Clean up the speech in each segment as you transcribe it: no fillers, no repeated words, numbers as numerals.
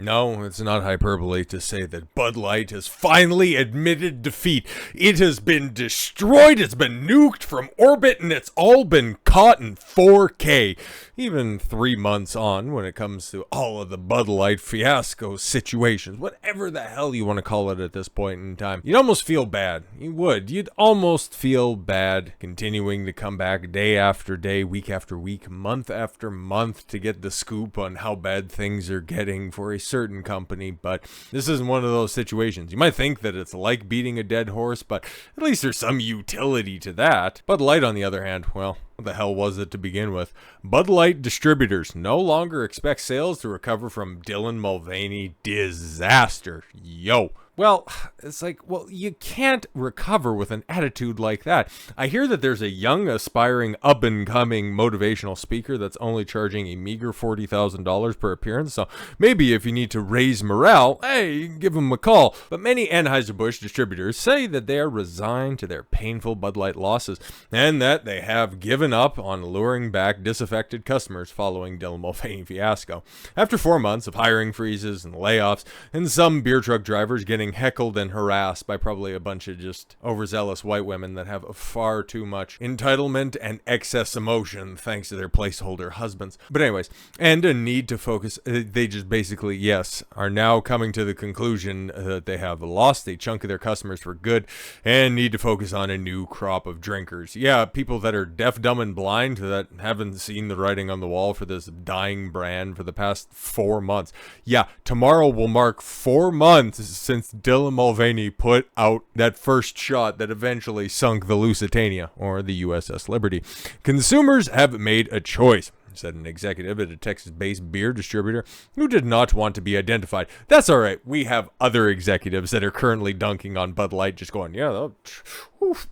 No, it's not hyperbole to say that Bud Light has finally admitted defeat. It has been destroyed, it's been nuked from orbit, and it's all been caught in 4K. Even 3 months on, when it comes to all of the Bud Light fiasco situations, whatever the hell you want to call it at this point in time, you'd almost feel bad. You would. You'd almost feel bad continuing to come back day after day, week after week, month after month to get the scoop on how bad things are getting for a certain company, but this isn't one of those situations. You might think that it's like beating a dead horse, but at least there's some utility to that. Bud Light, on the other hand, well, what the hell was it to begin with? Bud Light distributors no longer expect sales to recover from Dylan Mulvaney disaster. Yo. Well, it's like, well, you can't recover with an attitude like that. I hear that there's a young, aspiring, up-and-coming motivational speaker that's only charging a meager $40,000 per appearance, so maybe if you need to raise morale, hey, you can give him a call. But many Anheuser Busch distributors say that they are resigned to their painful Bud Light losses, and that they have given up on luring back disaffected customers following Dylan Mulvaney fiasco. After 4 months of hiring freezes and layoffs, and some beer truck drivers getting heckled and harassed by probably a bunch of just overzealous white women that have far too much entitlement and excess emotion thanks to their placeholder husbands. But anyways, and a need to focus, they just basically, yes, are now coming to the conclusion that they have lost a chunk of their customers for good and need to focus on a new crop of drinkers. Yeah, people that are deaf, dumb, and blind that haven't seen the writing on the wall for this dying brand for the past 4 months. Yeah, tomorrow will mark 4 months since Dylan Mulvaney put out that first shot that eventually sunk the Lusitania, or the USS Liberty. Consumers have made a choice, said an executive at a Texas-based beer distributor who did not want to be identified. That's all right. We have other executives that are currently dunking on Bud Light, just going, yeah,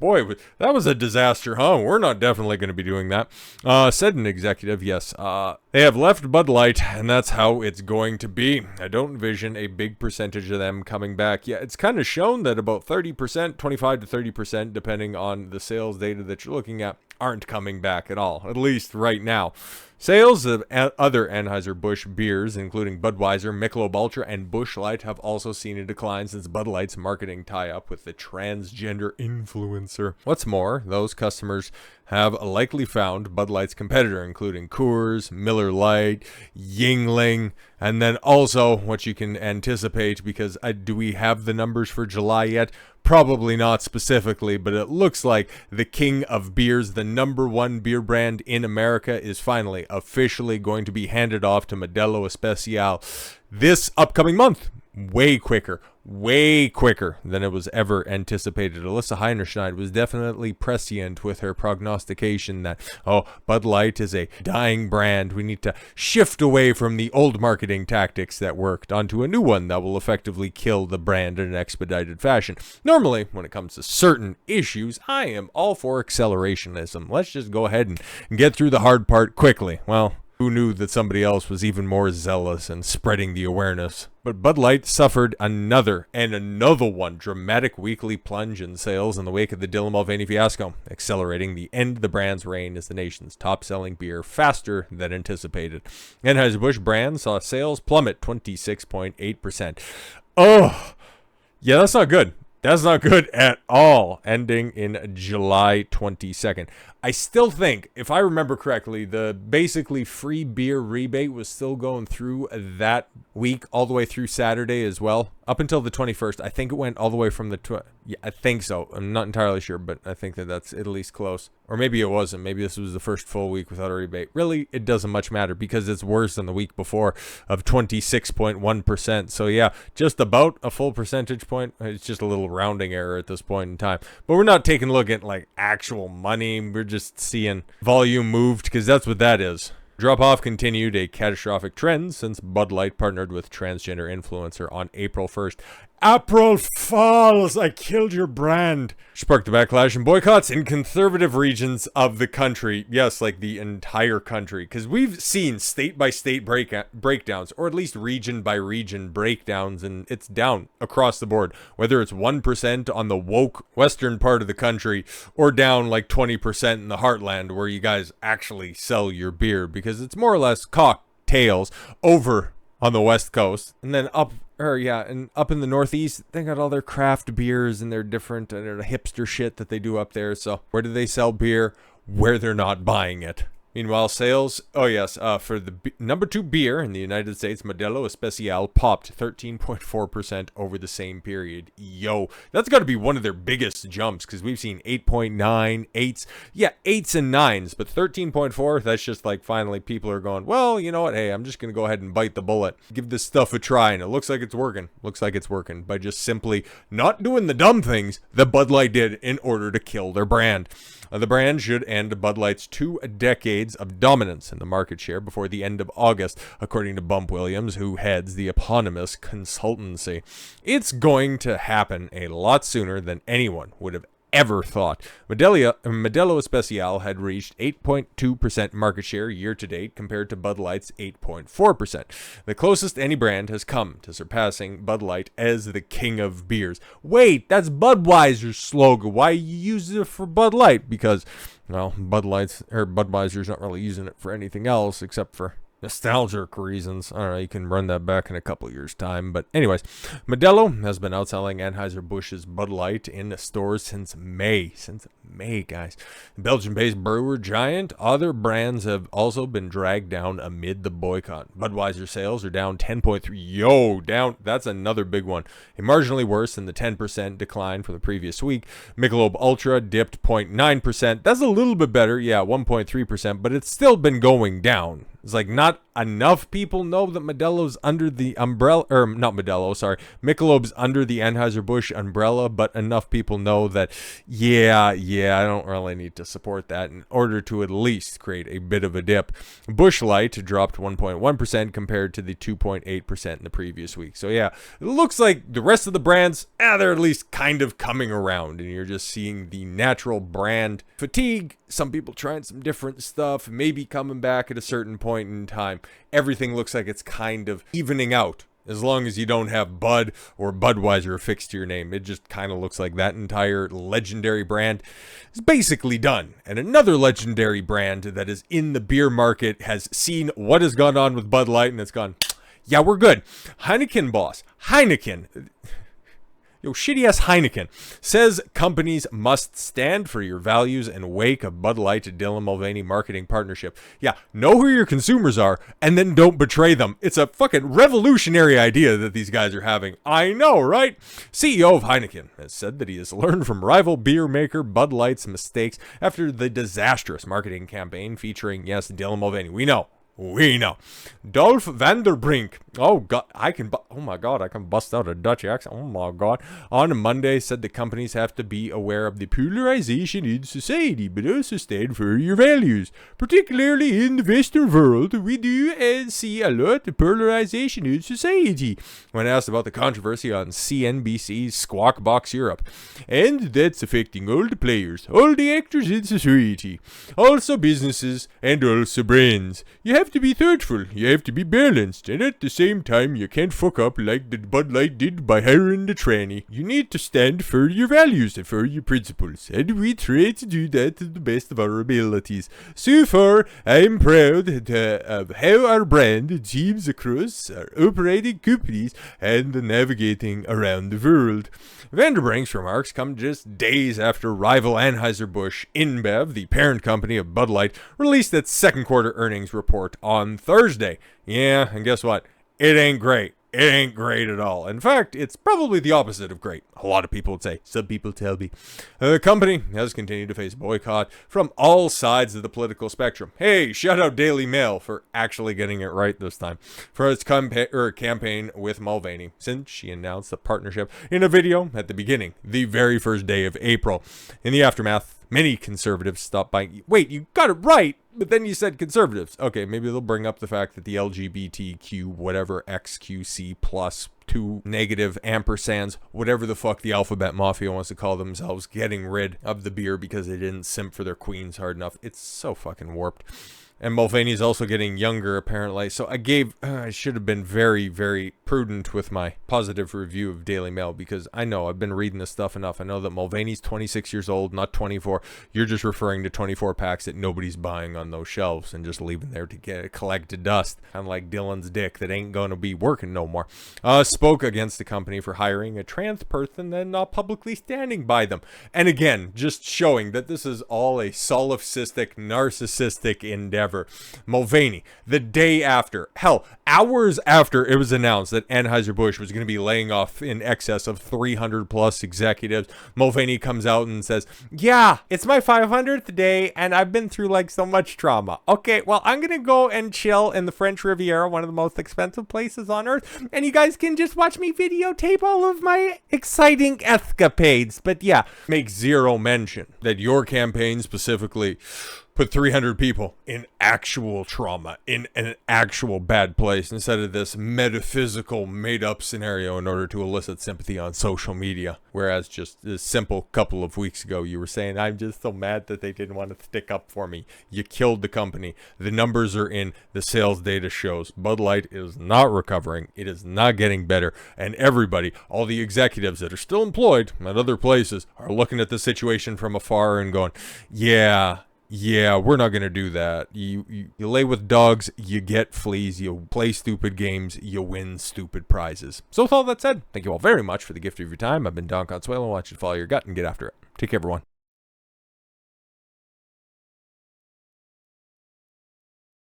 boy, that was a disaster, huh? We're not definitely going to be doing that. Said an executive, yes. They have left Bud Light, and that's how it's going to be. I don't envision a big percentage of them coming back. Yeah, it's kind of shown that about 30%, 25 to 30%, depending on the sales data that you're looking at, aren't coming back at all, at least right now. Sales of other Anheuser Busch beers, including Budweiser, Michelob Ultra, and Busch Light, have also seen a decline since Bud Light's marketing tie-up with the transgender influencer. What's more, those customers have likely found Bud Light's competitor, including Coors, Miller Lite, Yuengling, and then also what you can anticipate, because do we have the numbers for July yet? Probably not specifically, but it looks like the king of beers, the #1 beer brand in America, is finally officially going to be handed off to Modelo Especial this upcoming month. Way quicker than it was ever anticipated. Alyssa Heinerscheid was definitely prescient with her prognostication that, Bud Light is a dying brand. We need to shift away from the old marketing tactics that worked onto a new one that will effectively kill the brand in an expedited fashion. Normally, when it comes to certain issues, I am all for accelerationism. Let's just go ahead and get through the hard part quickly. Well, who knew that somebody else was even more zealous in spreading the awareness? But Bud Light suffered another one dramatic weekly plunge in sales in the wake of the Dylan Mulvaney fiasco, accelerating the end of the brand's reign as the nation's top-selling beer faster than anticipated. Anheuser-Busch brand saw sales plummet 26.8%. Oh, yeah, that's not good. That's not good at all, ending in July 22nd. I still think, if I remember correctly, the basically free beer rebate was still going through that week, all the way through Saturday as well, up until the 21st. I think it went all the way from the yeah, I think so. I'm not entirely sure, but I think that that's at least close. Or maybe it wasn't. Maybe this was the first full week without a rebate. Really, it doesn't much matter because it's worse than the week before of 26.1%. So yeah, just about a full percentage point. It's just a little rounding error at this point in time. But we're not taking a look at like actual money. We're just seeing volume moved, because that's what that is. Drop-off continued, a catastrophic trend since Bud Light partnered with transgender influencer on April 1st. April Fools, I killed your brand. Sparked a backlash and boycotts in conservative regions of the country. Yes, like the entire country. Because we've seen state-by-state breakdowns, or at least region-by-region breakdowns, and it's down across the board. Whether it's 1% on the woke western part of the country, or down like 20% in the heartland where you guys actually sell your beer. Because it's more or less cocktails over on the West Coast, and then and up in the Northeast, they got all their craft beers and their different hipster shit that they do up there. So where do they sell beer? Where they're not buying it. Meanwhile, sales, for the number 2 beer in the United States, Modelo Especial, popped 13.4% over the same period. Yo, that's got to be one of their biggest jumps, because we've seen 8.9, 8s, 8s and 9s, but 13.4, that's just like finally people are going, well, you know what, hey, I'm just going to go ahead and bite the bullet. Give this stuff a try, and it looks like it's working. Looks like it's working by just simply not doing the dumb things that Bud Light did in order to kill their brand. The brand should end Bud Light's 2 decades of dominance in the market share before the end of August, according to Bump Williams, who heads the eponymous consultancy. It's going to happen a lot sooner than anyone would have ever thought. Modelo Especial had reached 8.2% market share year to date compared to Bud Light's 8.4%. The closest any brand has come to surpassing Bud Light as the king of beers. Wait, that's Budweiser's slogan. Why you use it for Bud Light? Because, well, Budweiser's not really using it for anything else except for nostalgic reasons. I don't know, you can run that back in a couple years' time. But anyways, Modelo has been outselling Anheuser Busch's Bud Light in stores since May. Guys. The Belgian-based brewer giant, other brands have also been dragged down amid the boycott. Budweiser sales are down 10.3. Yo, down. That's another big one. A marginally worse than the 10% decline from the previous week. Michelob Ultra dipped 0.9%. That's a little bit better. 1.3%, but it's still been going down. It's like not enough people know that Modelo's under the umbrella, or not Modelo, sorry, Michelob's under the Anheuser-Busch umbrella, but enough people know that, I don't really need to support that in order to at least create a bit of a dip. Busch Light dropped 1.1% compared to the 2.8% in the previous week. So it looks like the rest of the brands, they're at least kind of coming around, and you're just seeing the natural brand fatigue. Some people trying some different stuff, maybe coming back at a certain point in time. Everything looks like it's kind of evening out. As long as you don't have Bud or Budweiser affixed to your name, it just kind of looks like that entire legendary brand is basically done. And another legendary brand that is in the beer market has seen what has gone on with Bud Light, and it's gone, we're good. Heineken boss, shitty-ass Heineken says companies must stand for your values in wake of Bud Light Dylan Mulvaney marketing partnership. Know who your consumers are and then don't betray them. It's a fucking revolutionary idea that these guys are having. I know, right? CEO of Heineken has said that he has learned from rival beer maker Bud Light's mistakes after the disastrous marketing campaign featuring, Dylan Mulvaney. We know. Dolf van der Brink. Oh God, I can bust out a Dutch accent. Oh my God. On Monday said the companies have to be aware of the polarization in society, but also stand for your values. Particularly in the Western world, we do see a lot of polarization in society. When asked about the controversy on CNBC's Squawk Box Europe, and that's affecting all the players, all the actors in society, also businesses and also brands. You have to be thoughtful, you have to be balanced, and at the same time you can't fuck up like the Bud Light did by hiring the tranny. You need to stand for your values and for your principles, and we try to do that to the best of our abilities. So far, I'm proud of how our brand teams across our operating companies and navigating around the world. Van der Brink's remarks come just days after rival Anheuser Busch, InBev, the parent company of Bud Light, released its second quarter earnings report on Thursday. And guess what? It ain't great. It ain't great at all. In fact, it's probably the opposite of great. A lot of people would say. Some people tell me. The company has continued to face boycott from all sides of the political spectrum. Hey, shout out Daily Mail for actually getting it right this time. For its campaign with Mulvaney, since she announced the partnership in a video at the beginning, the very first day of April. In the aftermath, many conservatives stopped buying. Wait, you got it right. But then you said conservatives. Okay, maybe they'll bring up the fact that the LGBTQ, whatever, XQC plus 2 negative ampersands, whatever the fuck the alphabet mafia wants to call themselves, getting rid of the beer because they didn't simp for their queens hard enough. It's so fucking warped. And Mulvaney's also getting younger, apparently. So I should have been very, very prudent with my positive review of Daily Mail, because I know I've been reading this stuff enough. I know that Mulvaney's 26 years old, not 24. You're just referring to 24 packs that nobody's buying on those shelves and just leaving there to collect dust. Kind of like Dylan's dick that ain't going to be working no more. Spoke against the company for hiring a trans person and not publicly standing by them. And again, just showing that this is all a solipsistic, narcissistic endeavor. Mulvaney, the day after, hell, hours after it was announced that Anheuser Busch was going to be laying off in excess of 300 plus executives, Mulvaney comes out and says, yeah, it's my 500th day and I've been through like so much trauma. Okay, well, I'm going to go and chill in the French Riviera, one of the most expensive places on earth, and you guys can just watch me videotape all of my exciting escapades. But yeah, make zero mention that your campaign specifically put 300 people in actual trauma, in an actual bad place, instead of this metaphysical made-up scenario in order to elicit sympathy on social media. Whereas just a simple couple of weeks ago, you were saying, I'm just so mad that they didn't want to stick up for me. You killed the company. The numbers are in. The sales data shows Bud Light is not recovering. It is not getting better. And everybody, all the executives that are still employed at other places, are looking at the situation from afar and going, yeah, we're not going to do that. You lay with dogs, you get fleas, you play stupid games, you win stupid prizes. So with all that said, thank you all very much for the gift of your time. I've been Don Consuelo. I want you to follow your gut and get after it. Take care, everyone.